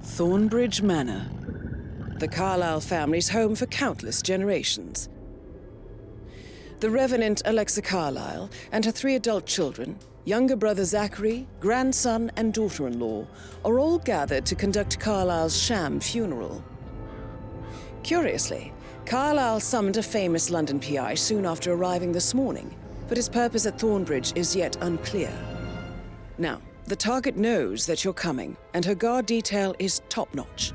Thornbridge Manor. The Carlyle family's home for countless generations. The Revenant Alexa Carlyle and her 3 adult children, younger brother Zachary, grandson and daughter-in-law, are all gathered to conduct Carlyle's sham funeral. Curiously, Carlyle summoned a famous London PI soon after arriving this morning, but his purpose at Thornbridge is yet unclear. Now, the target knows that you're coming, and her guard detail is top-notch.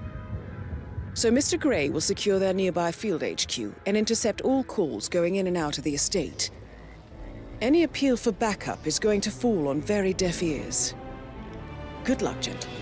So Mr. Gray will secure their nearby field HQ and intercept all calls going in and out of the estate. Any appeal for backup is going to fall on very deaf ears. Good luck, gentlemen.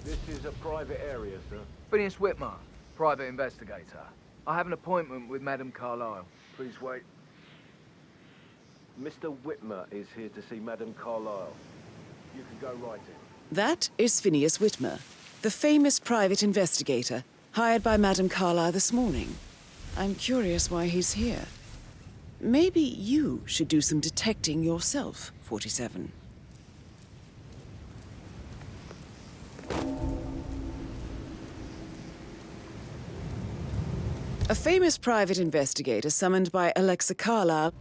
This is a private area, sir. Phineas Whitmer, private investigator. I have an appointment with Madame Carlyle. Please wait. Mr. Whitmer is here to see Madame Carlyle. You can go right in. That is Phineas Whitmer, the famous private investigator hired by Madame Carlyle this morning. I'm curious why he's here. Maybe you should do some detecting yourself, 47. A famous private investigator summoned by Alexa Carlyle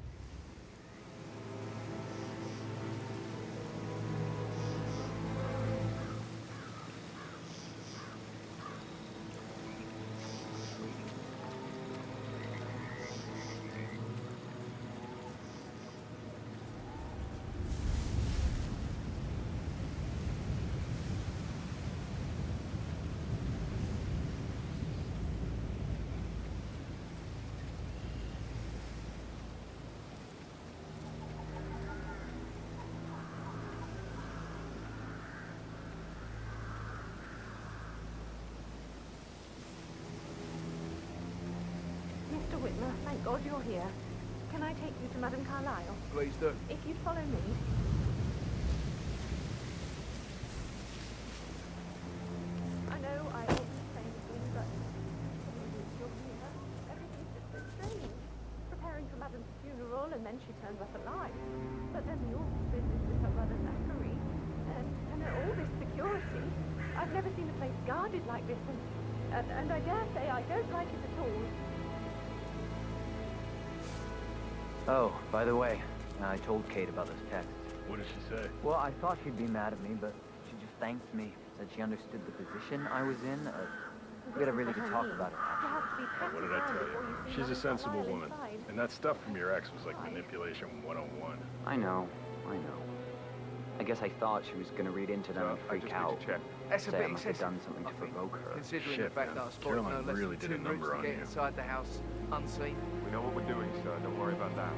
Mr. Whitmer, thank God you're here. Can I take you to Madame Carlyle? Please do. If you'd follow me. I know I always say things, but you're here. Everything's just so strange. Preparing for Madame's funeral, and then she turns up alive. But then the awful business with her brother Zachary, and all this security. I've never seen a place guarded like this, and I dare say I don't like it at all. Oh, by the way, I told Kate about this text. What did she say? Well, I thought she'd be mad at me, but she just thanked me. Said she understood the position I was in. We had a really good talk about it. What did I tell you? She's a sensible woman. And that stuff from your ex was like manipulation 101. I know. I guess I thought she was gonna read into them and freak out. That's a Say bit I must have excessive, done something to I think, provoke her. considering Shit, the fact man. that I spotted no Caroline less really than did a 2 number routes to on get you. inside the house unseen. We know what we're doing, sir. Don't worry about that.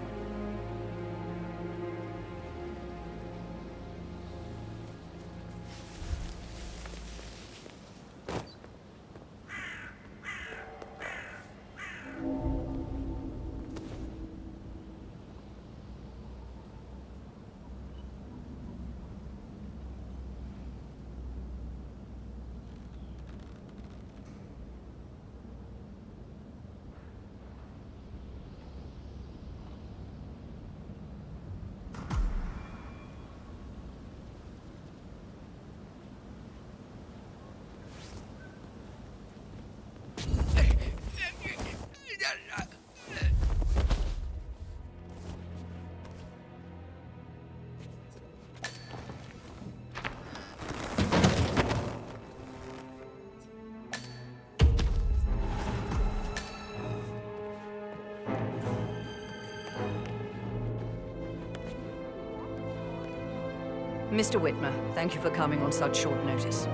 Mr. Whitmer, thank you for coming on such short notice.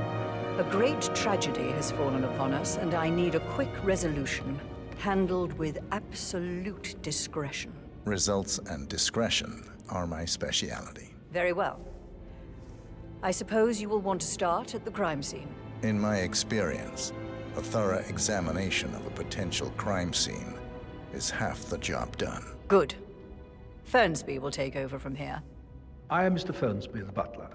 A great tragedy has fallen upon us, and I need a quick resolution, handled with absolute discretion. Results and discretion are my speciality. Very well. I suppose you will want to start at the crime scene. In my experience, a thorough examination of a potential crime scene is half the job done. Good. Fernsby will take over from here. I am Mr. Fernsby, the butler.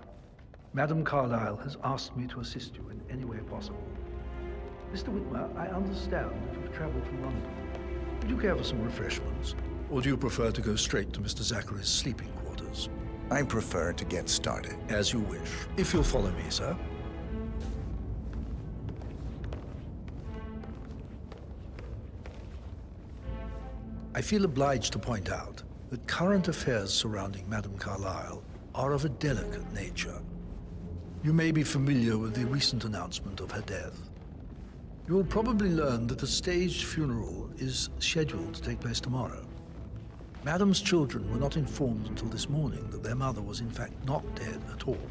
Madam Carlyle has asked me to assist you in any way possible. Mr. Whitmer, I understand that you've traveled from London. Would you care for some refreshments? Or do you prefer to go straight to Mr. Zachary's sleeping quarters? I prefer to get started. As you wish. If you'll follow me, sir. I feel obliged to point out that current affairs surrounding Madame Carlyle are of a delicate nature. You may be familiar with the recent announcement of her death. You will probably learn that a staged funeral is scheduled to take place tomorrow. Madame's children were not informed until this morning that their mother was in fact not dead at all.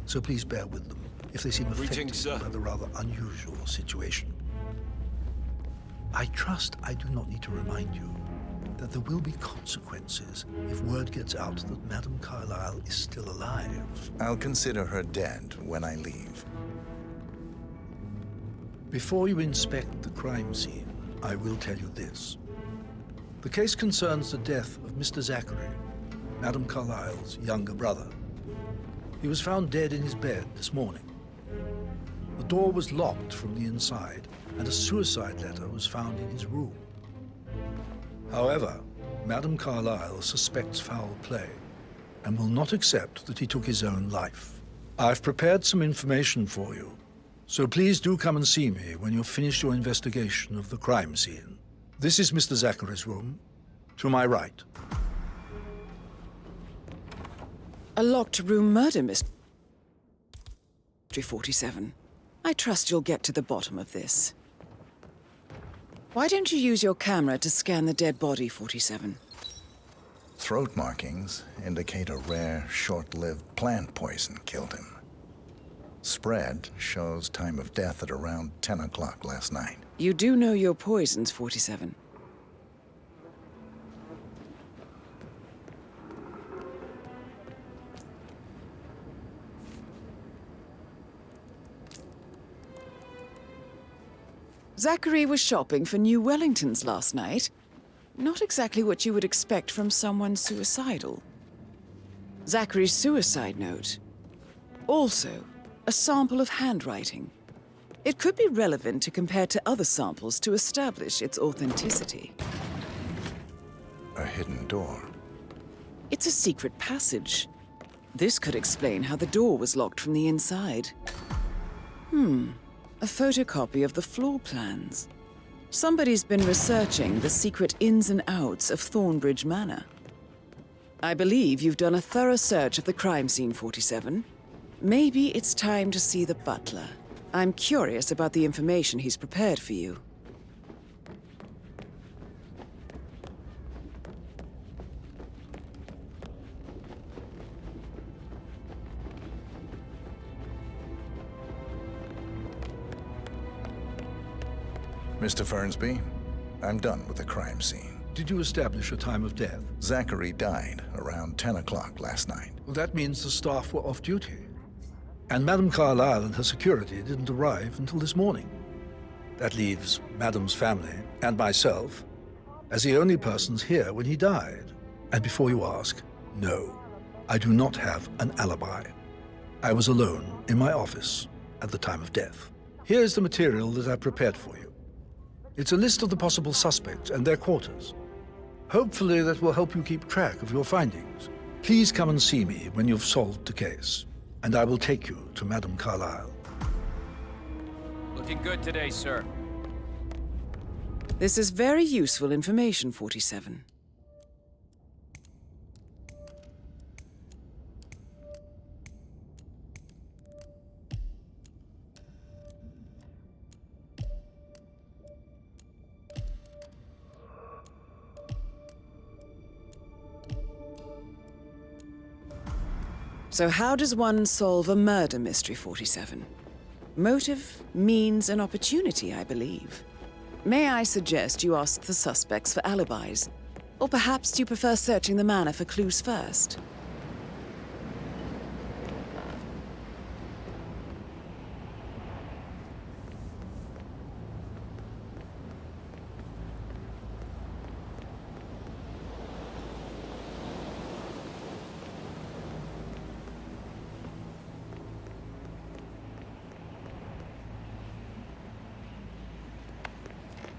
So please bear with them if they seem affected by the rather unusual situation. I trust I do not need to remind you that there will be consequences if word gets out that Madame Carlyle is still alive. I'll consider her dead when I leave. Before you inspect the crime scene, I will tell you this. The case concerns the death of Mr. Zachary, Madame Carlyle's younger brother. He was found dead in his bed this morning. The door was locked from the inside, and a suicide letter was found in his room. However, Madame Carlyle suspects foul play and will not accept that he took his own life. I've prepared some information for you, so please do come and see me when you've finished your investigation of the crime scene. This is Mr. Zachary's room, to my right. A locked room murder mystery 47. I trust you'll get to the bottom of this. Why don't you use your camera to scan the dead body, 47? Throat markings indicate a rare, short-lived plant poison killed him. Spread shows time of death at around 10 o'clock last night. You do know your poisons, 47. Zachary was shopping for new Wellingtons last night. Not exactly what you would expect from someone suicidal. Zachary's suicide note. Also, a sample of handwriting. It could be relevant to compare to other samples to establish its authenticity. A hidden door. It's a secret passage. This could explain how the door was locked from the inside. A photocopy of the floor plans. Somebody's been researching the secret ins and outs of Thornbridge Manor. I believe you've done a thorough search of the crime scene, 47. Maybe it's time to see the butler. I'm curious about the information he's prepared for you. Mr. Fernsby, I'm done with the crime scene. Did you establish a time of death? Zachary died around 10 o'clock last night. Well, that means the staff were off duty. And Madame Carlyle and her security didn't arrive until this morning. That leaves Madame's family and myself as the only persons here when he died. And before you ask, no, I do not have an alibi. I was alone in my office at the time of death. Here's the material that I prepared for you. It's a list of the possible suspects and their quarters. Hopefully that will help you keep track of your findings. Please come and see me when you've solved the case, and I will take you to Madame Carlyle. Looking good today, sir. This is very useful information, 47. So how does one solve a murder mystery, 47? Motive, means, and opportunity, I believe. May I suggest you ask the suspects for alibis? Or perhaps do you prefer searching the manor for clues first?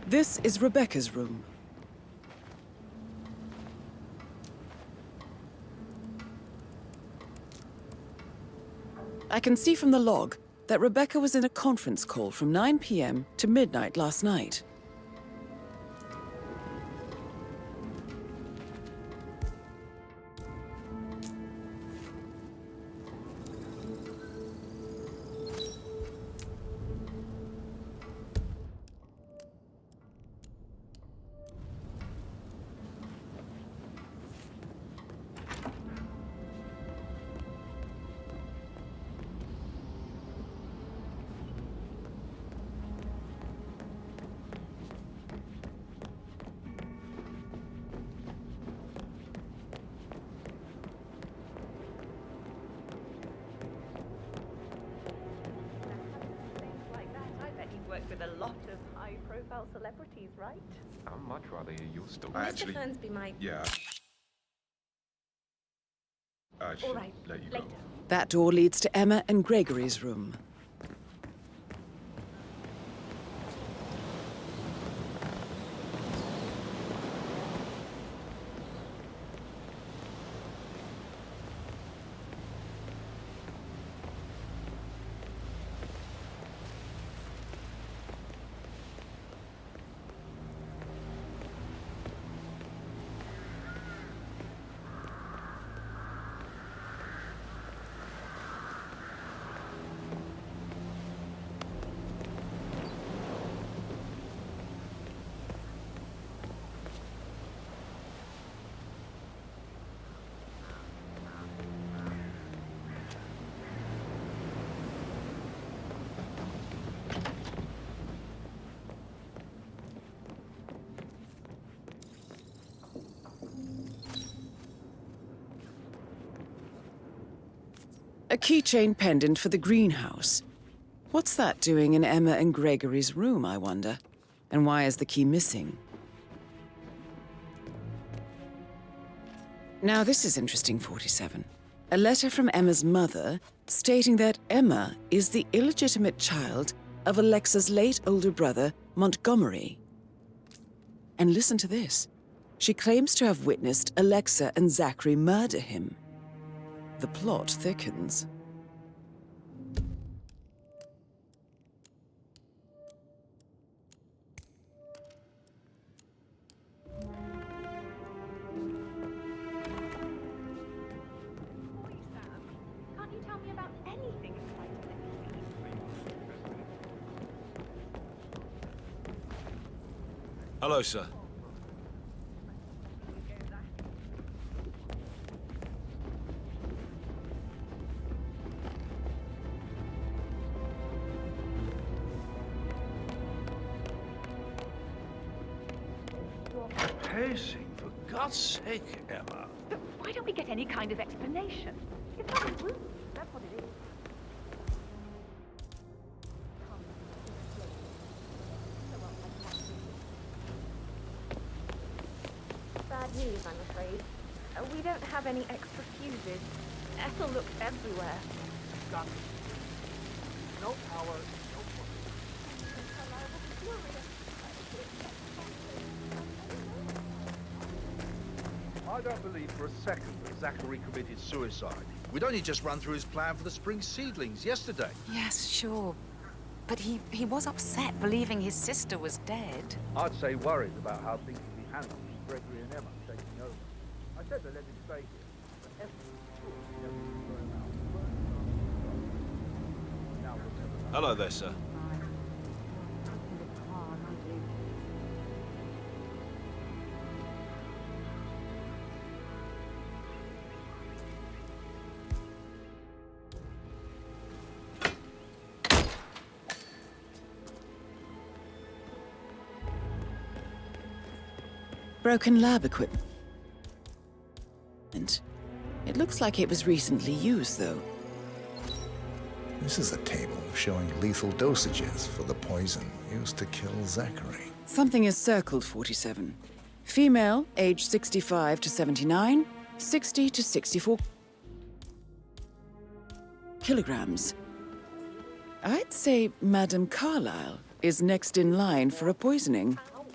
This is Rebecca's room. I can see from the log that Rebecca was in a conference call from 9 p.m. to midnight last night. Worked with a lot of high-profile celebrities, right? I'd much rather hear your story. Mr. Fernsby might... Yeah. I should All right, let you go. later. That door leads to Emma and Gregory's room. A keychain pendant for the greenhouse. What's that doing in Emma and Gregory's room, I wonder? And why is the key missing? Now this is interesting, 47. A letter from Emma's mother stating that Emma is the illegitimate child of Alexa's late older brother, Montgomery. And listen to this. She claims to have witnessed Alexa and Zachary murder him. The plot thickens. Can't you tell me about anything exciting? Hello, sir. Pacing, for God's sake, Emma. But why don't we get any kind of explanation? It's not rude. That's what it is. Bad news, I'm afraid. We don't have any extra fuses. Ethel looked everywhere. Got it. No power, no I don't believe for a second that Zachary committed suicide. We'd only just run through his plan for the spring seedlings yesterday. Yes, sure. But he was upset believing his sister was dead. I'd say worried about how things would be handled with Gregory and Emma taking over. I said to let him stay here, but Emma was sure he never would throw him out. Now we'll never know. Hello there, sir. Broken lab equipment. It looks like it was recently used, though. This is a table showing lethal dosages for the poison used to kill Zachary. Something is circled, 47. Female, age 65 to 79, 60 to 64 kilograms. I'd say Madame Carlyle is next in line for a poisoning. How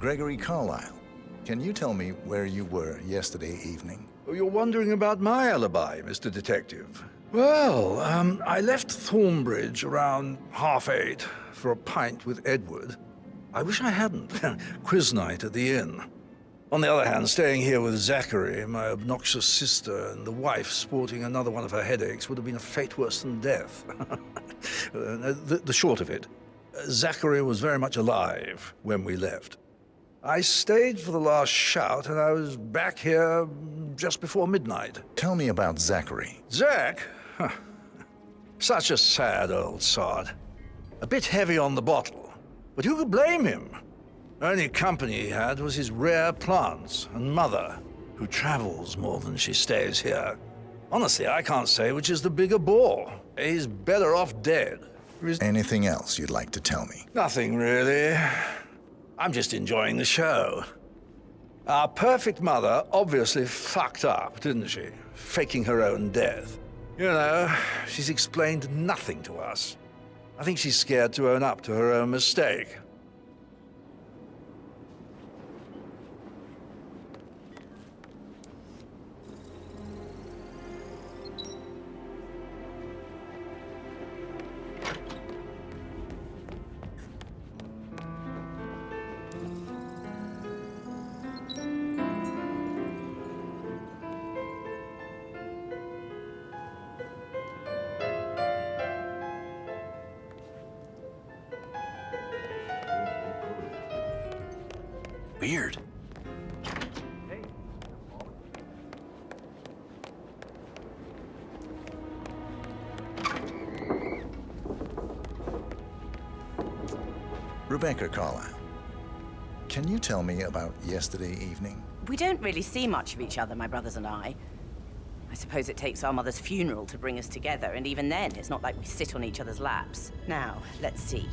Gregory Carlyle, can you tell me where you were yesterday evening? Oh, you're wondering about my alibi, Mr. Detective. Well, I left Thornbridge around 8:30 for a pint with Edward. I wish I hadn't. Quiz night at the inn. On the other hand, staying here with Zachary, my obnoxious sister, and the wife sporting another one of her headaches would have been a fate worse than death. The short of it, Zachary was very much alive when we left. I stayed for the last shout, and I was back here just before midnight. Tell me about Zachary. Zach? Huh. Such a sad old sod. A bit heavy on the bottle, but who could blame him? Only company he had was his rare plants and mother, who travels more than she stays here. Honestly, I can't say which is the bigger bore. He's better off dead. Anything else you'd like to tell me? Nothing, really. I'm just enjoying the show. Our perfect mother obviously fucked up, didn't she? Faking her own death. You know, she's explained nothing to us. I think she's scared to own up to her own mistake. Weird. Rebecca Carlyle, can you tell me about yesterday evening? We don't really see much of each other, my brothers and I. I suppose it takes our mother's funeral to bring us together, and even then, it's not like we sit on each other's laps. Now, let's see.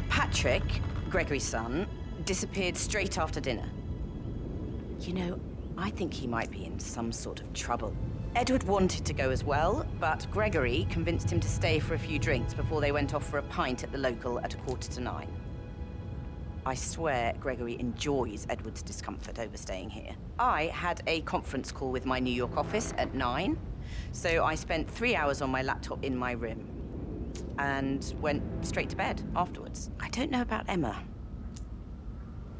Patrick, Gregory's son, disappeared straight after dinner. You know, I think he might be in some sort of trouble. Edward wanted to go as well, but Gregory convinced him to stay for a few drinks before they went off for a pint at the local at 8:45. I swear Gregory enjoys Edward's discomfort over staying here. I had a conference call with my New York office at 9, so I spent 3 hours on my laptop in my room and went straight to bed afterwards. I don't know about Emma.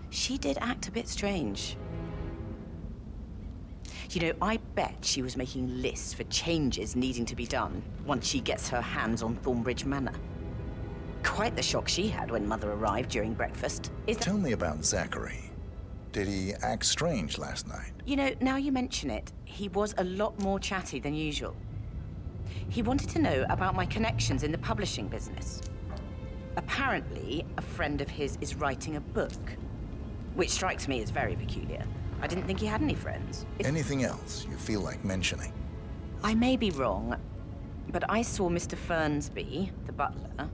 She did act a bit strange. You know, I bet she was making lists for changes needing to be done once she gets her hands on Thornbridge Manor. Quite the shock she had when Mother arrived during breakfast. Tell me about Zachary. Did he act strange last night? You know, now you mention it, he was a lot more chatty than usual. He wanted to know about my connections in the publishing business. Apparently, a friend of his is writing a book, which strikes me as very peculiar. I didn't think he had any friends. Anything else you feel like mentioning? I may be wrong, but I saw Mr. Fernsby, the butler,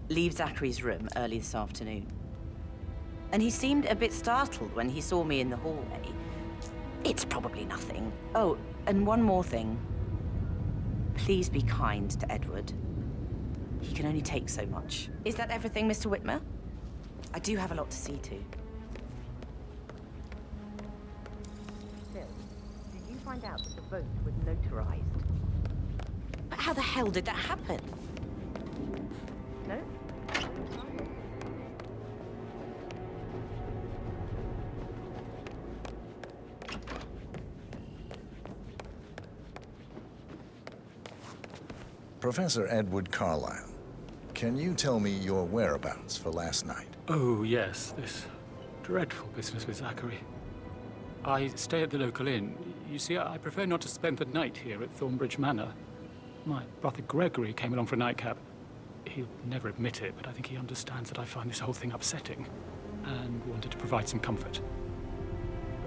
leave Zachary's room early this afternoon. And he seemed a bit startled when he saw me in the hallway. It's probably nothing. Oh, and one more thing. Please be kind to Edward. He can only take so much. Is that everything, Mr. Whitmer? I do have a lot to see to. Phil, did you find out that the vote was notarized? But how the hell did that happen? No? Professor Edward Carlyle, can you tell me your whereabouts for last night? Oh, yes, this dreadful business with Zachary. I stay at the local inn. You see, I prefer not to spend the night here at Thornbridge Manor. My brother Gregory came along for a nightcap. He'll never admit it, but I think he understands that I find this whole thing upsetting and wanted to provide some comfort.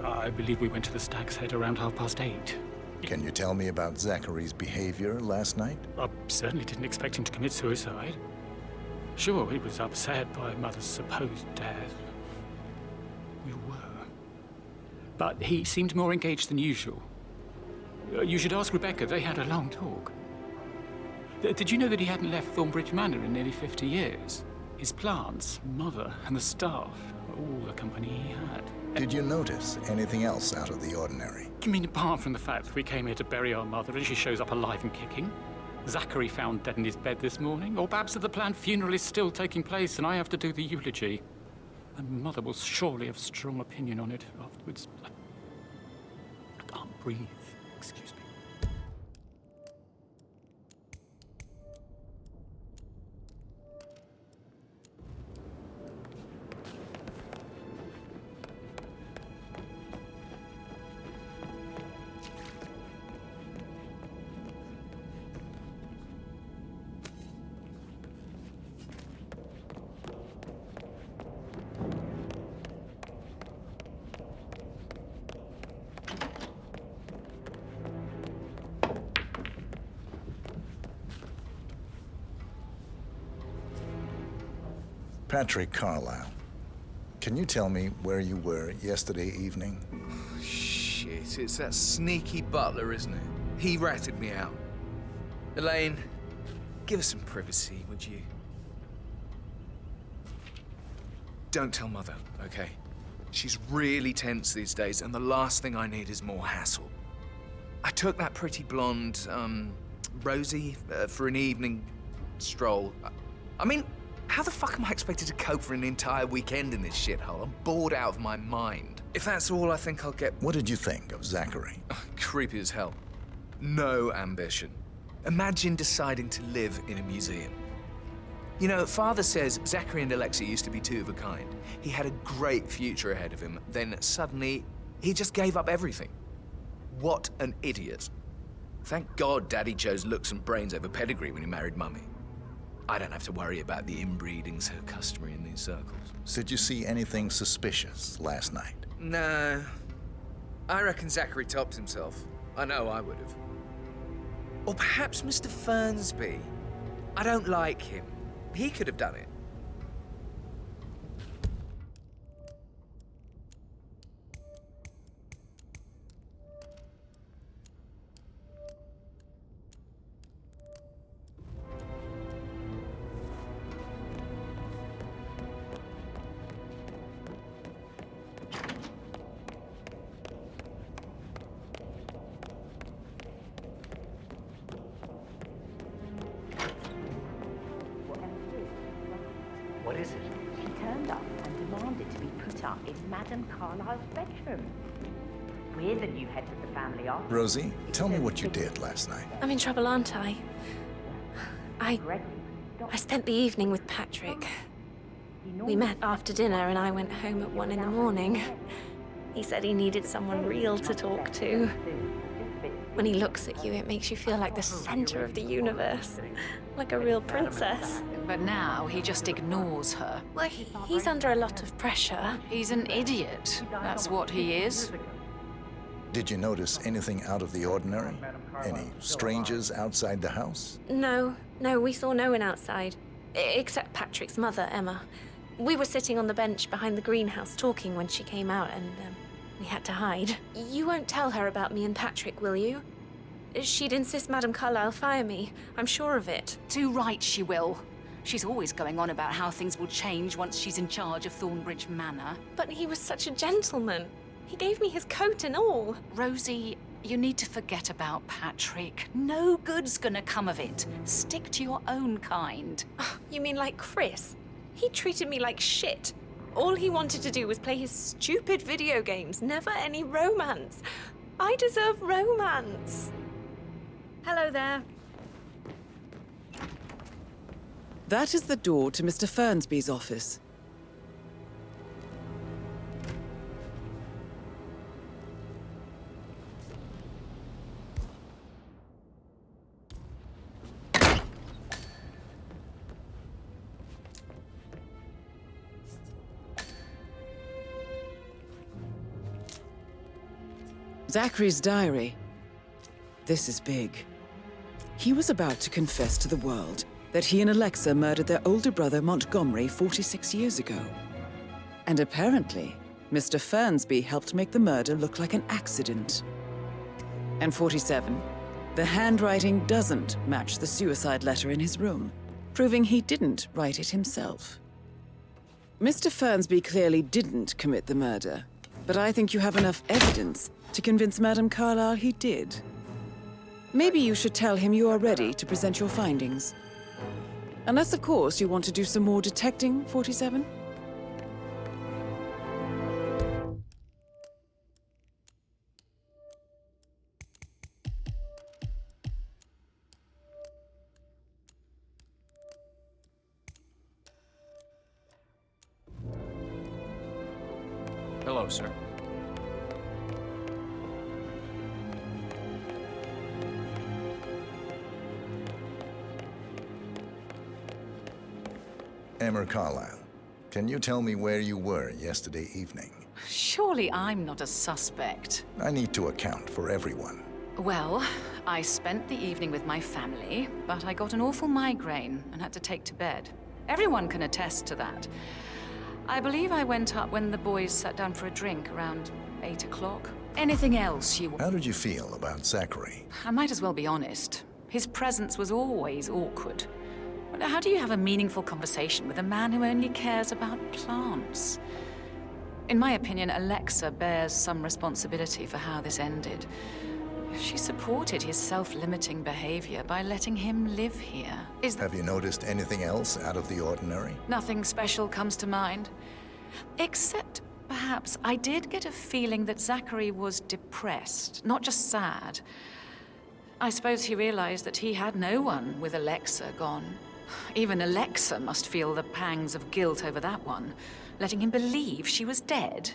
I believe we went to the Stag's Head around 8:30. Can you tell me about Zachary's behavior last night? I certainly didn't expect him to commit suicide. Sure, he was upset by Mother's supposed death. We were. But he seemed more engaged than usual. You should ask Rebecca. They had a long talk. Did you know that he hadn't left Thornbridge Manor in nearly 50 years? His plants, Mother, and the staff all the company he had. Did you notice anything else out of the ordinary? You mean apart from the fact that we came here to bury our mother and she shows up alive and kicking? Zachary found dead in his bed this morning, or perhaps that the planned funeral is still taking place and I have to do the eulogy. And Mother will surely have a strong opinion on it afterwards. I can't breathe. Excuse me. Patrick Carlisle, can you tell me where you were yesterday evening? Shit, it's that sneaky butler, isn't it? He ratted me out. Elaine, give us some privacy, would you? Don't tell Mother, okay? She's really tense these days, and the last thing I need is more hassle. I took that pretty blonde, Rosie, for an evening stroll. I mean, how the fuck am I expected to cope for an entire weekend in this shithole? I'm bored out of my mind. If that's all, I think I'll get... What did you think of Zachary? Creepy as hell. No ambition. Imagine deciding to live in a museum. You know, Father says Zachary and Alexa used to be two of a kind. He had a great future ahead of him, then suddenly, he just gave up everything. What an idiot. Thank God Daddy chose looks and brains over pedigree when he married Mummy. I don't have to worry about the inbreeding so customary in these circles. Did you see anything suspicious last night? No. I reckon Zachary topped himself. I know I would have. Or perhaps Mr. Fernsby. I don't like him. He could have done it. What is it? She turned up and demanded to be put up in Madame Carlisle's bedroom. We're the new heads of the family, aren't we? Rosie, tell me what you did last night. I'm in trouble, aren't I? I spent the evening with Patrick. We met after dinner and I went home at 1 in the morning. He said he needed someone real to talk to. When he looks at you, it makes you feel like the center of the universe. Like a real princess. But now he just ignores her. Well, he's under a lot of pressure. He's an idiot. That's what he is. Did you notice anything out of the ordinary? Any strangers outside the house? No, we saw no one outside. Except Patrick's mother, Emma. We were sitting on the bench behind the greenhouse talking when she came out and we had to hide. You won't tell her about me and Patrick, will you? She'd insist Madame Carlisle fire me. I'm sure of it. Too right she will. She's always going on about how things will change once she's in charge of Thornbridge Manor. But he was such a gentleman. He gave me his coat and all. Rosie, you need to forget about Patrick. No good's gonna come of it. Stick to your own kind. You mean like Chris? He treated me like shit. All he wanted to do was play his stupid video games, never any romance. I deserve romance. Hello there. That is the door to Mr. Fernsby's office. Zachary's diary. This is big. He was about to confess to the world that he and Alexa murdered their older brother Montgomery 46 years ago. And apparently, Mr. Fernsby helped make the murder look like an accident. And 47, the handwriting doesn't match the suicide letter in his room, proving he didn't write it himself. Mr. Fernsby clearly didn't commit the murder, but I think you have enough evidence to convince Madame Carlyle he did. Maybe you should tell him you are ready to present your findings. Unless, of course, you want to do some more detecting, 47? Hello, sir. Emmer Carlyle, can you tell me where you were yesterday evening? Surely I'm not a suspect. I need to account for everyone. Well, I spent the evening with my family, but I got an awful migraine and had to take to bed. Everyone can attest to that. I believe I went up when the boys sat down for a drink around 8 o'clock. Anything else you... How did you feel about Zachary? I might as well be honest. His presence was always awkward. How do you have a meaningful conversation with a man who only cares about plants? In my opinion, Alexa bears some responsibility for how this ended. She supported his self-limiting behavior by letting him live here. Have you noticed anything else out of the ordinary? Nothing special comes to mind. Except, perhaps, I did get a feeling that Zachary was depressed, not just sad. I suppose he realized that he had no one with Alexa gone. Even Alexa must feel the pangs of guilt over that one, letting him believe she was dead.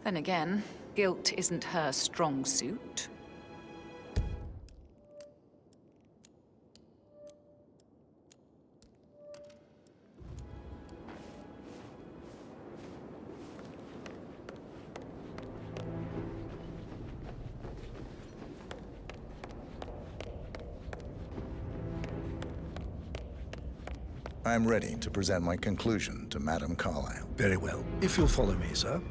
Then again, guilt isn't her strong suit. I'm ready to present my conclusion to Madame Carlyle. Very well. If you'll follow me, sir.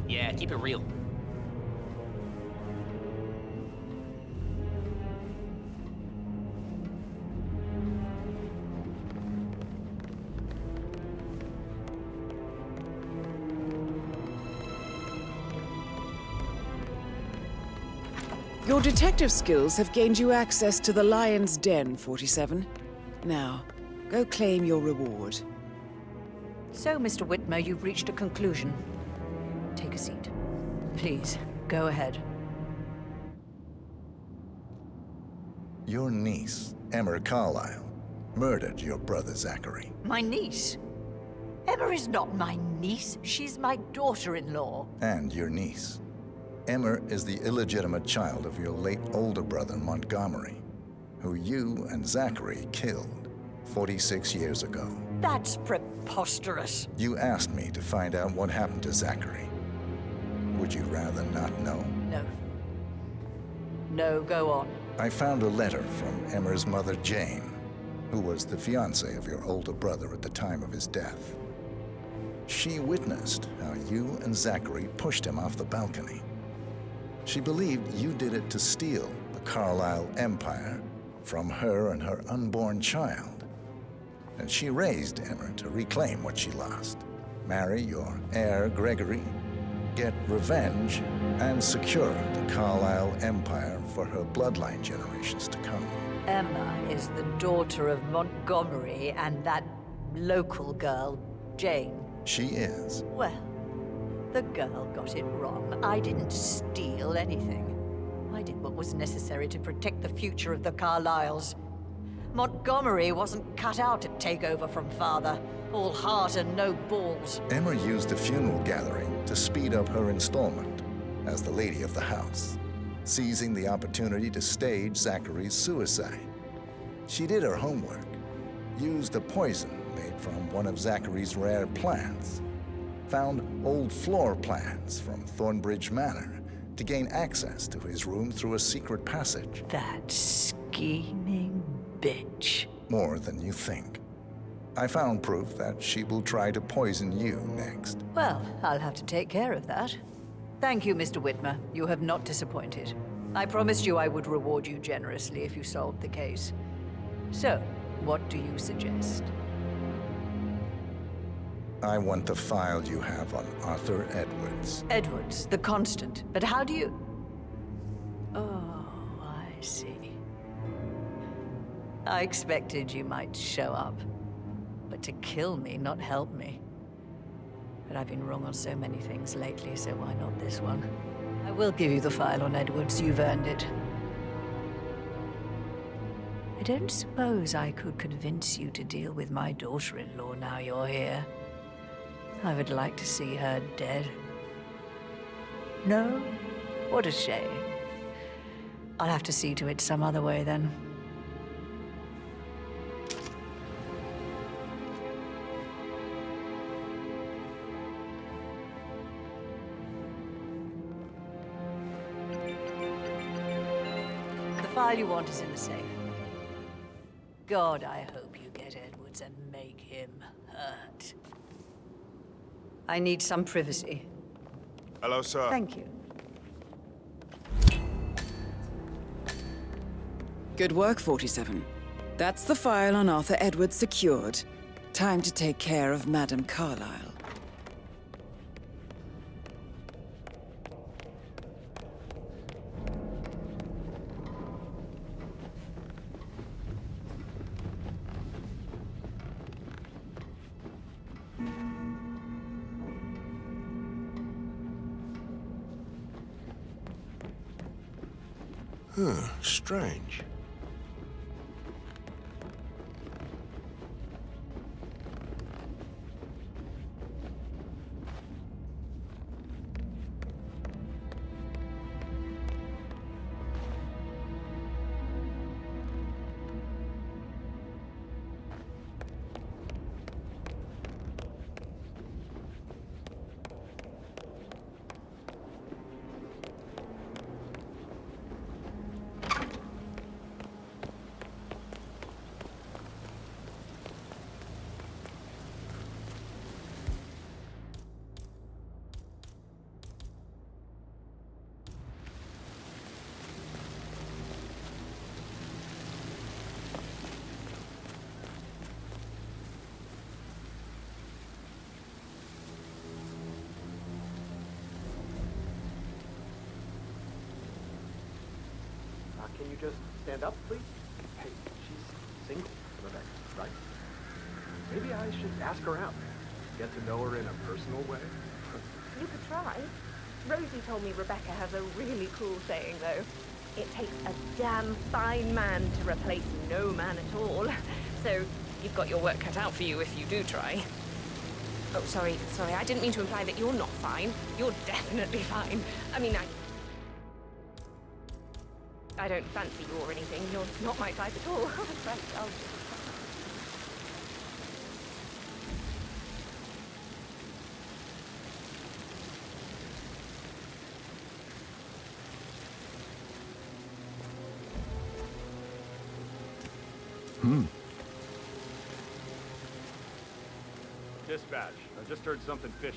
Yeah, keep it real. Your detective skills have gained you access to the Lion's Den, 47. Now, go claim your reward. So, Mr. Whitmer, you've reached a conclusion. Take a seat. Please, go ahead. Your niece, Emmer Carlyle, murdered your brother Zachary. My niece? Emma is not my niece. She's my daughter-in-law. And your niece. Emmer is the illegitimate child of your late older brother, Montgomery, who you and Zachary killed 46 years ago. That's preposterous. You asked me to find out what happened to Zachary. Would you rather not know? No. No, go on. I found a letter from Emmer's mother, Jane, who was the fiancée of your older brother at the time of his death. She witnessed how you and Zachary pushed him off the balcony. She believed you did it to steal the Carlyle empire from her and her unborn child. And she raised Emmer to reclaim what she lost, marry your heir, Gregory, get revenge, and secure the Carlyle empire for her bloodline generations to come. Emma is the daughter of Montgomery and that local girl, Jane. She is. Well, The girl got it wrong. I didn't steal anything. I did what was necessary to protect the future of the Carlyles. Montgomery wasn't cut out to take over from Father. All heart and no balls. Emma used a funeral gathering to speed up her installment as the lady of the house, seizing the opportunity to stage Zachary's suicide. She did her homework, used a poison made from one of Zachary's rare plants, found old floor plans from Thornbridge Manor to gain access to his room through a secret passage. That scheming bitch. More than you think. I found proof that she will try to poison you next. Well, I'll have to take care of that. Thank you, Mr. Whitmer. You have not disappointed. I promised you I would reward you generously if you solved the case. So, what do you suggest? I want the file you have on Arthur Edwards. Edwards, the Constant. But how do you... Oh, I see. I expected you might show up. But to kill me, not help me. But I've been wrong on so many things lately, so why not this one? I will give you the file on Edwards. You've earned it. I don't suppose I could convince you to deal with my daughter-in-law now you're here. I would like to see her dead. No? What a shame. I'll have to see to it some other way, then. The file you want is in the safe. God, I hope you get Edwards and make him hurt. I need some privacy. Hello, sir. Thank you. Good work, 47. That's the file on Arthur Edwards secured. Time to take care of Madame Carlyle. Strange. Can you just stand up, please? Hey, she's single, Rebecca, right? Maybe I should ask her out. Get to know her in a personal way. You could try. Rosie told me Rebecca has a really cool saying, though. It takes a damn fine man to replace no man at all. So you've got your work cut out for you if you do try. Oh, sorry, I didn't mean to imply that you're not fine. You're definitely fine. I mean, I don't fancy you or anything. You're not my type at all. Right, I'll just... Dispatch. I just heard something fishy.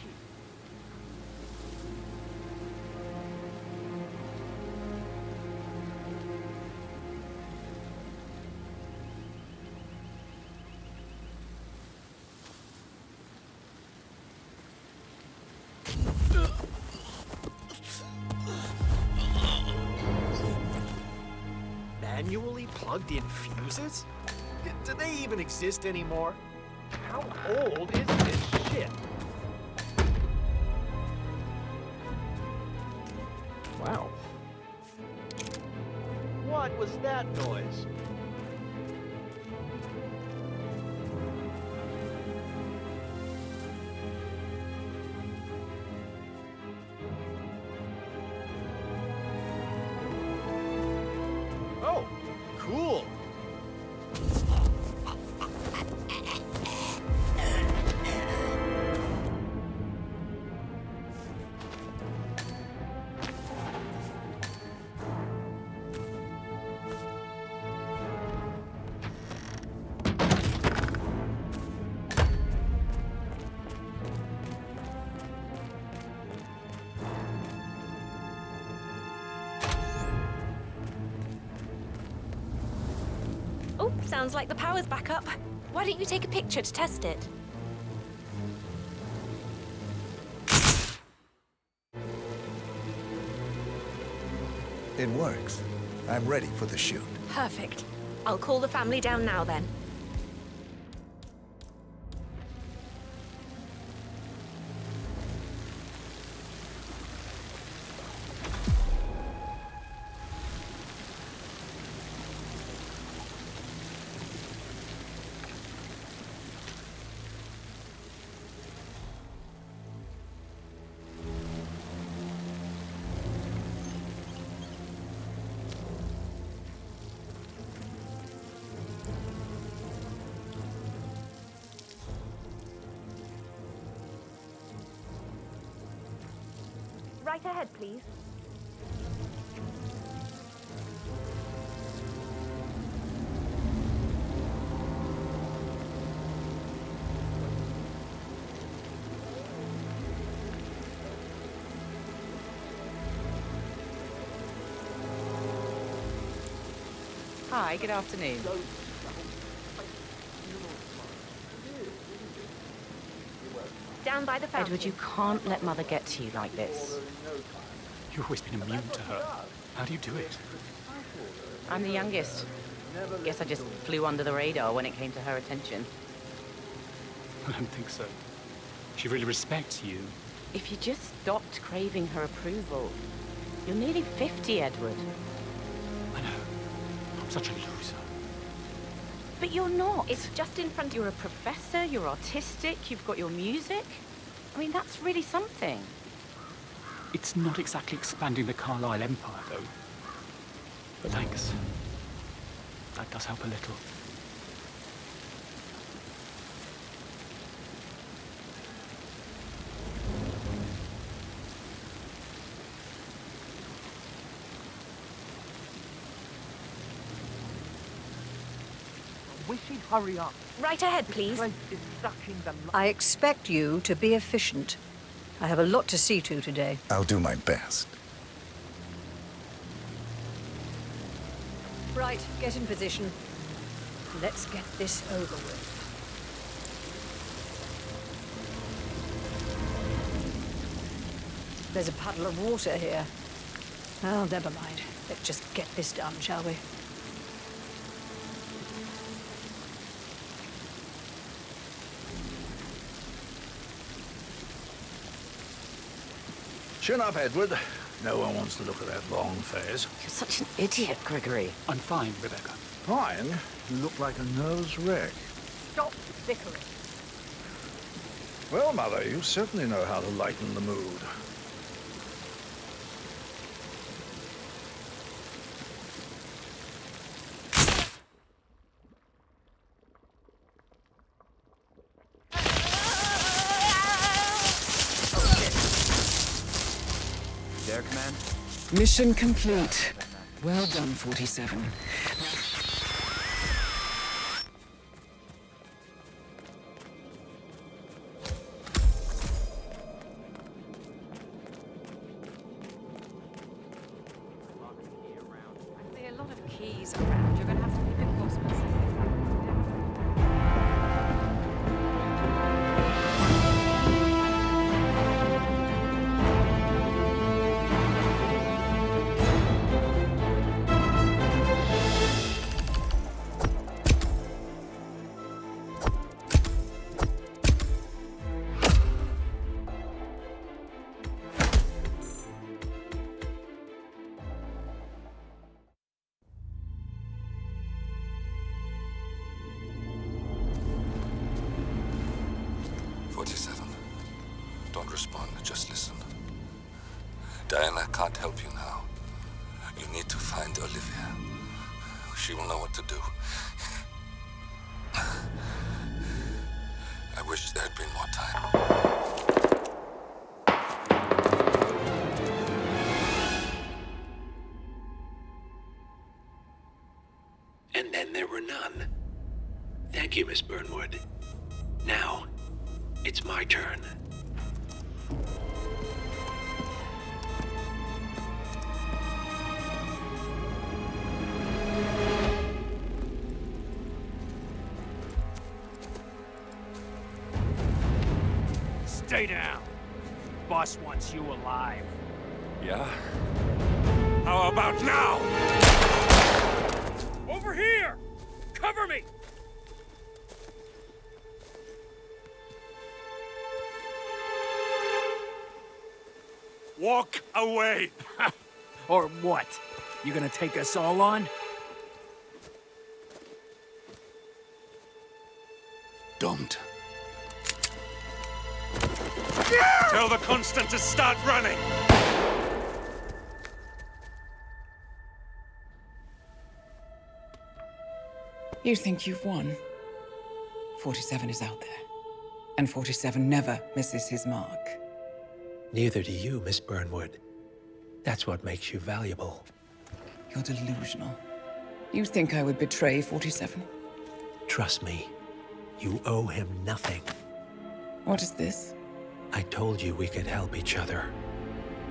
Manually plugged in fuses? Do they even exist anymore? How old is this shit? Wow. What was that noise? Oh, cool. Oh, sounds like the power's back up. Why don't you take a picture to test it? It works. I'm ready for the shoot. Perfect. I'll call the family down now then. Right ahead, please. Hi, good afternoon. Down by the fountain. Edward, you can't let Mother get to you like this. You've always been immune to her. How do you do it? I'm the youngest. Guess I just flew under the radar when it came to her attention. I don't think so. She really respects you. If you just stopped craving her approval. You're nearly 50, Edward. I know. I'm such a loser. But you're not. It's just in front. You're a professor, you're artistic, you've got your music. I mean, that's really something. It's not exactly expanding the Carlisle Empire, though. But thanks. That does help a little. Wish he'd hurry up. Right ahead, please. Place is sucking the I expect you to be efficient. I have a lot to see to today. I'll do my best. Right, get in position. Let's get this over with. There's a puddle of water here. Oh, never mind. Let's just get this done, shall we? Chin up, Edward. No one wants to look at that long face. You're such an idiot, Gregory. I'm fine, Rebecca. Fine? You look like a nervous wreck. Stop bickering. Well, Mother, you certainly know how to lighten the mood. There, Command? Mission complete. Well done, 47. There are a lot of keys around. You're going to have to be a bit cautious. Diana can't help you now. You need to find Olivia. She will know what to do. I wish there had been more time. And then there were none. Thank you, Miss Burnwood. Now, it's my turn. Stay down. Boss wants you alive. Yeah? How about now? Over here! Cover me! Walk away! Or what? You gonna take us all on? Don't. Tell the Constant to start running! You think you've won? 47 is out there. And 47 never misses his mark. Neither do you, Miss Burnwood. That's what makes you valuable. You're delusional. You think I would betray 47? Trust me, you owe him nothing. What is this? I told you we could help each other,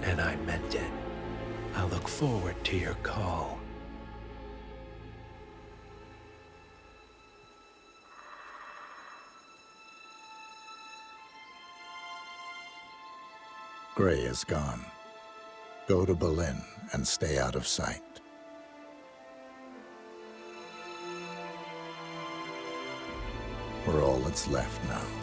and I meant it. I'll look forward to your call. Gray is gone. Go to Berlin and stay out of sight. We're all that's left now.